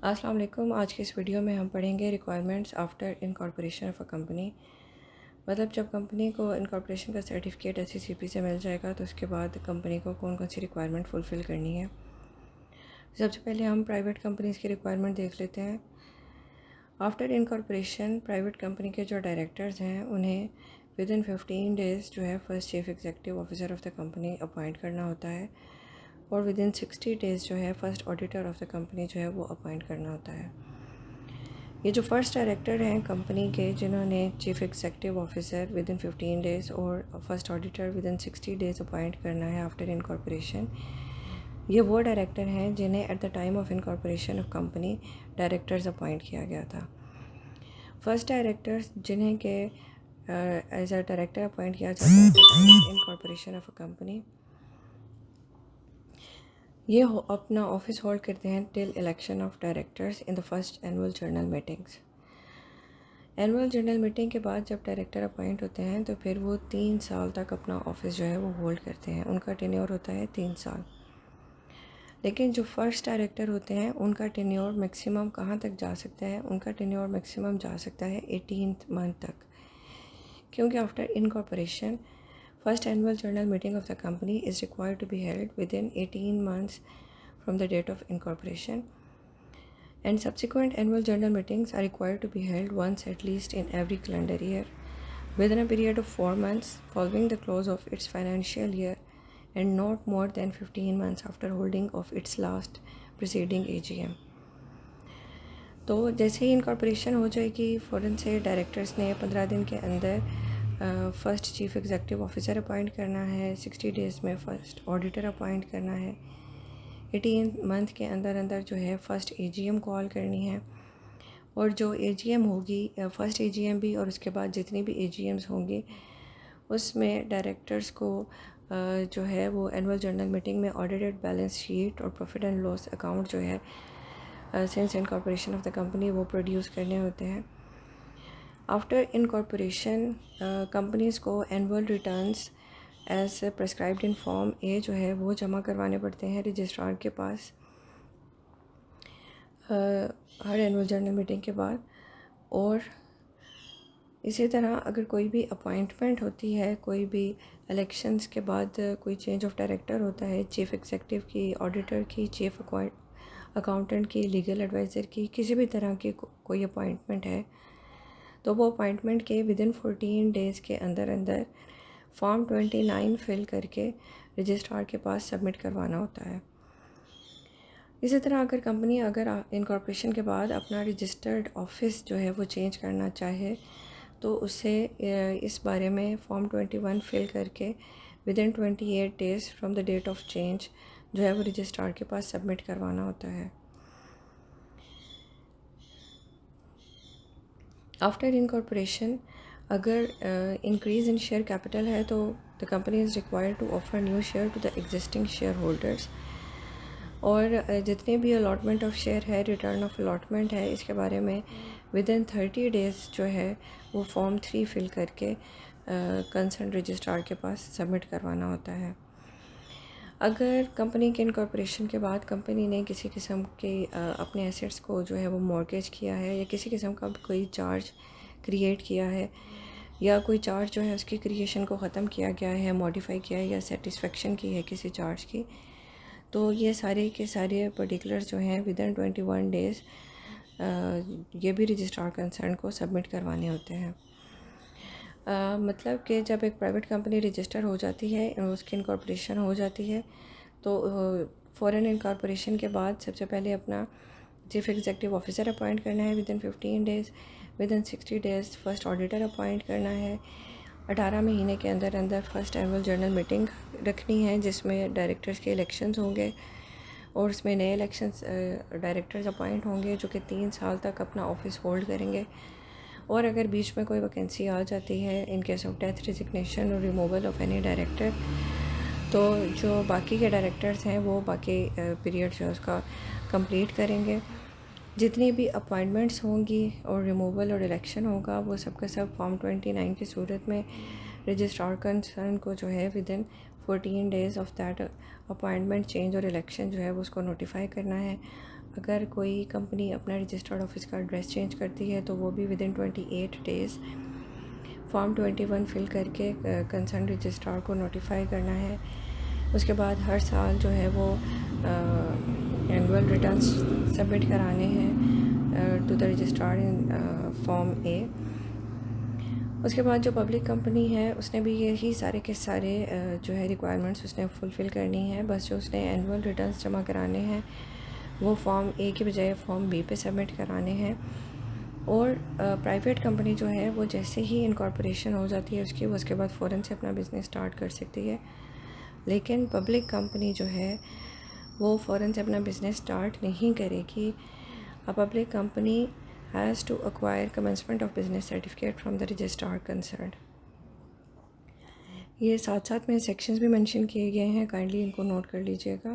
अस्सलाम वालेकुम। आज की इस वीडियो में हम पढ़ेंगे requirements after incorporation of a company. मतलब जब कंपनी को इनकॉर्पोरेशन का सर्टिफिकेट एससीसीपी से मिल जाएगा तो उसके बाद कंपनी को कौन कौन सी रिक्वायरमेंट फुलफ़िल करनी है। सबसे पहले हम प्राइवेट कंपनीज़ की रिक्वायरमेंट देख लेते हैं। आफ्टर इनकॉर्पोरेशन प्राइवेट कंपनी के जो डायरेक्टर्स हैं उन्हें विद इन 15 डेज़ जो है first chief executive officer of the company appoint करना होता है और विद इन 60 डेज़ जो है first auditor of the company जो है वो अपॉइंट करना होता है। ये जो फर्स्ट डायरेक्टर हैं कंपनी के जिन्होंने chief executive officer within 15 days और first auditor within 60 days appoint करना है आफ्टर इनकॉर्पोरेशन, ये वो डायरेक्टर हैं जिन्हें at the time of incorporation of company directors appoint किया गया था। फर्स्ट डायरेक्टर्स जिन्हें के एज अ डायरेक्टर अपॉइंट किया जाता है eight the time of incorporation of a company, ये अपना ऑफिस होल्ड करते हैं till election of directors in the first annual journal meetings. Annual general meeting के बाद जब डायरेक्टर अपॉइंट होते हैं तो फिर वो 3 साल तक अपना ऑफिस जो है वो होल्ड करते हैं। उनका टेन्योर होता है 3 साल। लेकिन जो फर्स्ट डायरेक्टर होते हैं उनका टेन्योर मैक्सिमम कहाँ तक जा सकता है? उनका टेन्योर मैक्सिमम जा सकता है 18th मंथ तक, क्योंकि after incorporation first annual general meeting of the company is required to be held within 18 months from the date of incorporation, and subsequent annual general meetings are required to be held once at least in every calendar year within a period of 4 months following the close of its financial year and not more than 15 months after holding of its last preceding AGM। तो जैसे ही incorporation हो जाएगी फ़ौरन से directors ने 15 दिन के अंदर first chief executive officer appoint करना है, 60 डेज़ में फ़र्स्ट ऑडिटर अपॉइंट करना है, 18 मंथ के अंदर अंदर जो है फ़र्स्ट AGM कॉल करनी है, और जो AGM होगी फर्स्ट AGM भी और उसके बाद जितनी भी AGMs होंगी उसमें डायरेक्टर्स को जो है वो एनुअल जनरल मीटिंग में ऑडिटेड बैलेंस शीट और प्रॉफिट एंड लॉस अकाउंट जो है since incorporation of the company वो प्रोड्यूस करने होते हैं। आफ्टर इनकॉर्पोरेशन कंपनीज़ को annual returns as prescribed in form A जो है वो जमा करवाने पड़ते हैं रजिस्ट्रार के पास हर एनुअल जनरल मीटिंग के बाद। और इसी तरह अगर कोई भी अपॉइंटमेंट होती है, कोई भी इलेक्शंस के बाद कोई चेंज ऑफ डायरेक्टर होता है, चीफ एग्जीक्यूटिव की, ऑडिटर की, चीफ अकाउंटेंट की, लीगल एडवाइज़र की, किसी भी तरह की कोई अपॉइंटमेंट है तो वो अपॉइंटमेंट के विद इन 14 डेज़ के अंदर अंदर फॉर्म 29 फिल करके रजिस्ट्रार के पास सबमिट करवाना होता है। इसी तरह अगर कंपनी इनकॉर्पोरेशन के बाद अपना रजिस्टर्ड ऑफिस जो है वो चेंज करना चाहे तो उसे इस बारे में फॉर्म 21 फिल करके within 28 days from the date of change जो है वो रजिस्ट्रार के पास सबमिट करवाना होता है। आफ्टर इनकॉर्पोरेशन अगर इंक्रीज़ इन शेयर कैपिटल है तो the company is required to offer new share to the existing shareholders, और जितने भी अलॉटमेंट ऑफ शेयर है, रिटर्न ऑफ अलॉटमेंट है, इसके बारे में विद इन 30 डेज़ जो है वो फॉर्म 3 फिल करके कंसर्न रजिस्ट्रार के पास सबमिट करवाना होता है। अगर कंपनी के इनकॉर्पोरेशन के बाद कंपनी ने किसी किस्म के अपने एसेट्स को जो है वो मॉर्गेज किया है या किसी किस्म का कोई चार्ज क्रिएट किया है या कोई चार्ज जो है उसकी क्रिएशन को ख़त्म किया गया है, मॉडिफाई किया है या सेटिस्फेक्शन की है किसी चार्ज की, तो ये सारे के सारे पर्टिकुलर्स जो हैं विद इन 21 डेज़ ये भी रजिस्ट्रार कंसर्न को सबमिट करवाने होते हैं। मतलब कि जब एक प्राइवेट कंपनी रजिस्टर हो जाती है, उसकी इनकॉर्पोरेशन हो जाती है, तो फ़ौरन इनकॉर्पोरेशन के बाद सबसे पहले अपना चीफ एग्जीक्यूटिव ऑफिसर अपॉइंट करना है within 15 days, within 60 days first auditor appoint करना है, 18 महीने के अंदर अंदर फर्स्ट एनुअल जनरल मीटिंग रखनी है जिसमें डायरेक्टर्स के इलेक्शंस होंगे और उसमें नए इलेक्शंस डायरेक्टर्स अपॉइंट होंगे जो कि 3 साल तक अपना ऑफिस होल्ड करेंगे। और अगर बीच में कोई वैकेंसी आ जाती है in case of death, resignation और रिमूवल ऑफ एनी डायरेक्टर, तो जो बाकी के डायरेक्टर्स हैं वो बाकी पीरियड जो है उसका कंप्लीट करेंगे। जितनी भी अपॉइंटमेंट्स होंगी और रिमूवल और इलेक्शन होगा वो सब का सब फॉर्म 29 की सूरत में रजिस्ट्रार कंसर्न को जो है within 14 days of that appointment change और इलेक्शन जो है वो उसको नोटिफाई करना है। अगर कोई कंपनी अपना रजिस्टर्ड ऑफिस का एड्रेस चेंज करती है तो वो भी विदिन 28 डेज़ फॉर्म 21 फिल करके कंसर्न रजिस्ट्रार को नोटिफाई करना है। उसके बाद हर साल जो है वो एनुअल रिटर्न्स सबमिट कराने हैं to the registrar in form A. उसके बाद जो पब्लिक कंपनी है उसने भी यही सारे के सारे जो है रिक्वायरमेंट्स उसने फुलफ़िल करनी है। बस जो उसने एनुअल रिटर्न्स जमा कराने हैं वो फॉर्म ए के बजाय फॉर्म बी पे सबमिट कराने हैं। और प्राइवेट कंपनी जो है वो जैसे ही इनकॉर्पोरेशन हो जाती है वो उसके बाद फ़ौरन से अपना बिज़नेस स्टार्ट कर सकती है। लेकिन पब्लिक कंपनी जो है वो फ़ौरन से अपना बिज़नेस स्टार्ट नहीं करेगी। A public company has to acquire commencement of business certificate from the registrar concerned। ये साथ साथ में सेक्शंस भी मेंशन किए गए हैं, काइंडली इनको नोट कर लीजिएगा।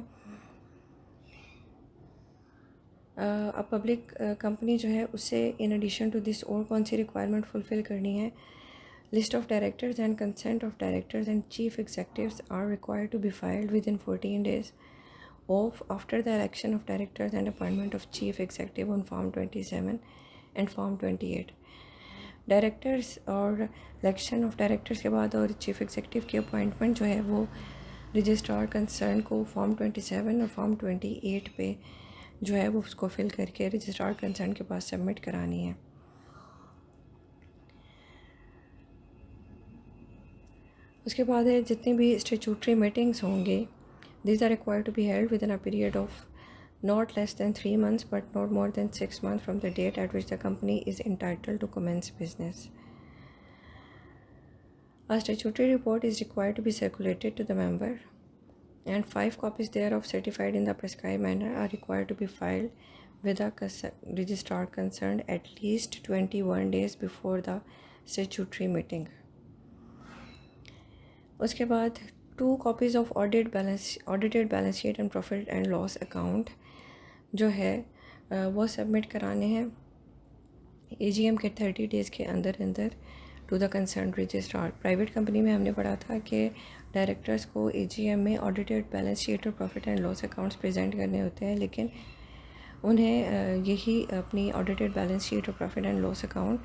अब पब्लिक कंपनी जो है उससे इन एडिशन टू दिस और कौन सी रिक्वायरमेंट फुलफ़िल करनी है। List of directors and consent of directors and chief executives are required to be filed within 14 days of after the election of directors and appointment of chief executive on Form 27 and Form 28। Directors और election of directors के बाद और chief executive की appointment जो है वो registrar concern को form 27 और फॉर्म 28 पे जो है वो उसको फिल करके रजिस्ट्रार कंसर्न के पास सबमिट करानी है। उसके बाद है जितनी भी स्टेचूटरी मीटिंग्स होंगे these are required to be held within a period of not less than 3 months but not more than 6 months from the date at which the company is entitled to commence business। A statutory report is required to be circulated to the member and 5 copies thereof certified in the prescribed manner are required to be filed with the registrar concerned at least 21 days before the statutory meeting। उसके बाद 2 copies of audited balance sheet and profit and loss account जो है वो submit कराने हैं AGM के 30 days के अंदर to the concern registrar. Private company में हमने पढ़ा था कि डायरेक्टर्स को AGM में ऑडिटेड बैलेंस शीट और profit and loss accounts present करने होते हैं, लेकिन उन्हें यही अपनी ऑडिटेड बैलेंस शीट और profit and loss account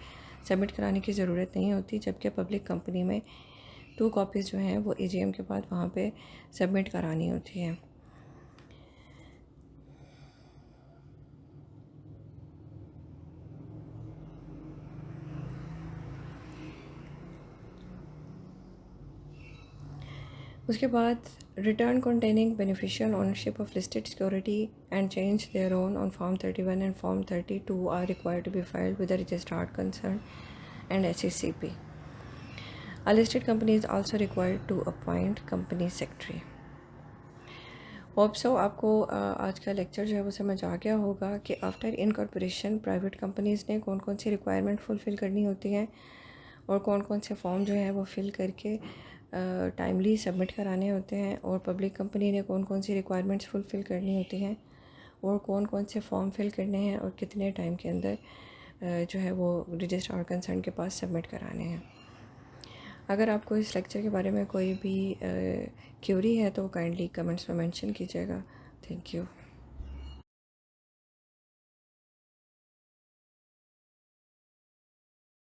submit कराने की ज़रूरत नहीं होती, जबकि पब्लिक कंपनी में 2 कॉपीज़ जो हैं वो AGM के बाद वहाँ पे सबमिट करानी होती हैं। उसके बाद return containing beneficial ownership of listed security and change thereon on Form 31 and Form 32 are required to be filed with the registrar concerned and SECP। A listed company is also required to appoint company secretary। Hope so आपको आज का lecture जो है वो समझ आ गया होगा कि आफ्टर इनकॉर्पोरेशन प्राइवेट कंपनीज़ ने कौन कौन सी रिक्वायरमेंट फुलफ़िल करनी होती हैं और कौन कौन से फॉर्म जो है वो फिल करके टाइमली सबमिट कराने होते हैं, और पब्लिक कंपनी ने कौन कौन सी रिक्वायरमेंट्स फुलफ़िल करनी होती हैं और कौन कौन से फॉर्म फिल करने हैं और कितने टाइम के अंदर जो है वो रजिस्ट्रार कंसर्न के पास सबमिट कराने हैं। अगर आपको इस लेक्चर के बारे में कोई भी क्यूरी है तो काइंडली कमेंट्स में मेंशन कीजिएगा। Thank you.